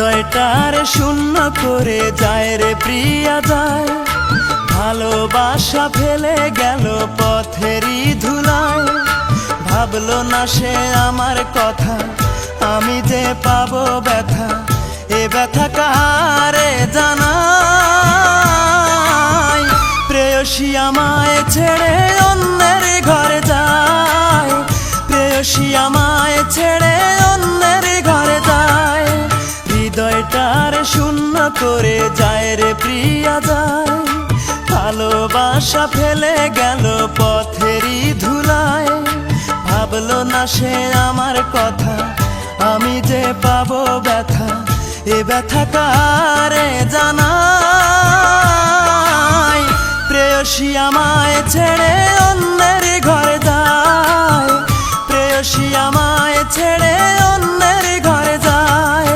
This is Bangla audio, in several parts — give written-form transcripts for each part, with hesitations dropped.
হৃদয়টার শূন্য করে যায় রে প্রিয়া যায়, ভালোবাসা ফেলে গেল পথেরই ধুলায়। ভাবলো না সে আমার কথা, আমি যে পাবো ব্যথা, এ ব্যথা কারে জানাই। প্রেয়সী আমায় ছেড়ে অন্যের ঘরে যায়, প্রেয়সী আমায় ছেড়ে অন্যের ঘরে যায়। হৃদয়টার শূন্য করে যায় রে প্রিয়া যায়, ভালোবাসা ফেলে গেল পথেরই ধুলায়। ভাবলো না সে আমার কথা, আমি যে পাবো ব্যথা, এ ব্যথা কারে জানাই। প্রেয়সী আমায় ছেড়ে অন্যের ঘরে যায়, প্রেয়সী আমায় ছেড়ে অন্যের ঘরে যায়।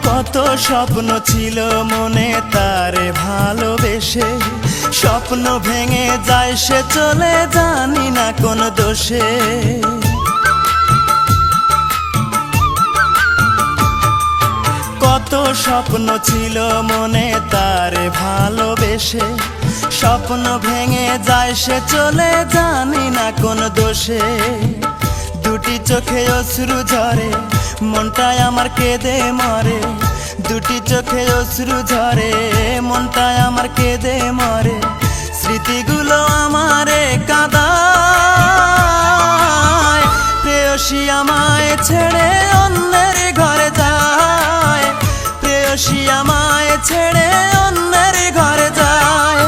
কত স্বপ্ন ছিল মনে তারে ভালোবেসে, স্বপ্ন ভেঙে যায় সে চলে জানি না কোন দোষে। কত স্বপ্ন ছিল মনে তারে ভালোবেসে, স্বপ্ন ভেঙে যায় সে চলে জানি না কোন দোষে। দুটি চোখে অশ্রু ঝরে, মনটায় আমার কেঁদে মরে। দুটি চোখে অশ্রু ঝরে, মনটায় আমার কেঁদে মরে। স্মৃতিগুলো আমারে কাঁদায়। প্রেয়সী আমায় ছেড়ে অন্যের ঘরে যায়, প্রেয়সী আমায় ছেড়ে অন্যের ঘরে যায়।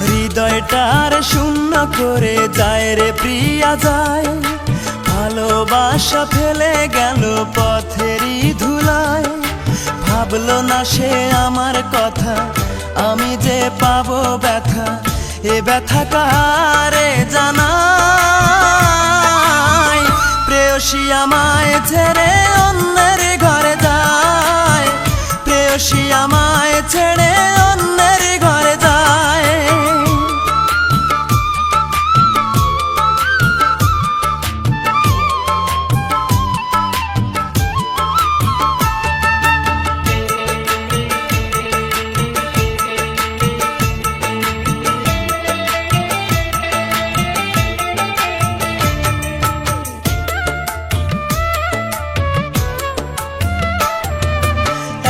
হৃদয়টার শূন্য করে যায় রে প্রিয়া যায়, ভালোবাসা ফেলে গেল পথেরই ধুলায়। ভাবলো না সে আমার কথা, আমি যে পাবো ব্যথা, এ ব্যথা কারে জানাই। প্রেয়সী আমায় ছেড়ে অন্যের ঘরে যায়, প্রেয়সী আমায় ছেড়ে অন্যের ঘরে যায়।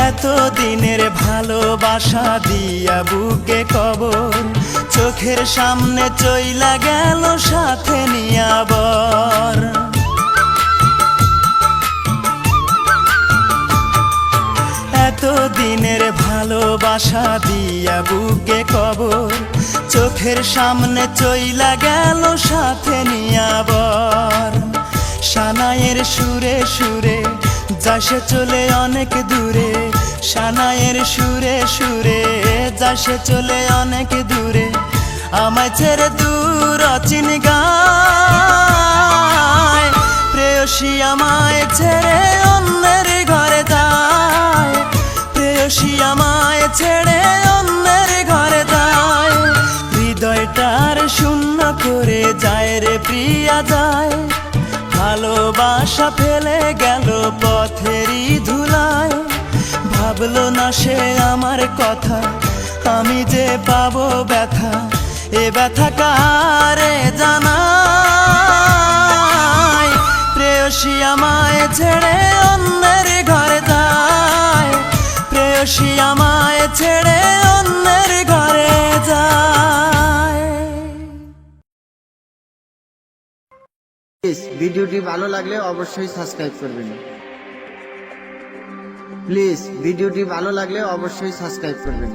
এতদিনের ভালোবাসা দিয়া বুকে কবর, চোখের সামনে চইলা গেল সাথে নিয়া বর। এতদিনের ভালোবাসা দিয়া বুকে কবর, চোখের সামনে চইলা গেল সাথে নিয়া বর। সানাইয়ের সুরে সুরে যাসে চলে অনেক দূরে, সানাইয়ের সুরে সুরে যাসে চলে অনেক দূরে। আমায় ছেড়ে দূর অচিন গায়, প্রেয়সী আমায় ছেড়ে অন্যের ঘরে যায়, প্রেয়সী আমায় ছেড়ে অন্যের ঘরে যায়। হৃদয়টার শূন্য করে যায় রে প্রিয়া যায়, ভালোবাসা ফেলে গেল পথেরই ধুলায়। ভাবলো না সে আমার কথা, আমি যে পাবো ব্যথা, এ ব্যথা কারে জানাই। প্রেয়সী আমায় ছেড়ে অন্যের ঘরে যায়, প্রেয়সী আমায় ছেড়ে অন্যের ঘরে যায়। ভিডিওটি ভালো লাগলে অবশ্যই সাবস্ক্রাইব করবেন। প্লিজ ভিডিওটি ভালো লাগলে অবশ্যই সাবস্ক্রাইব করবেন।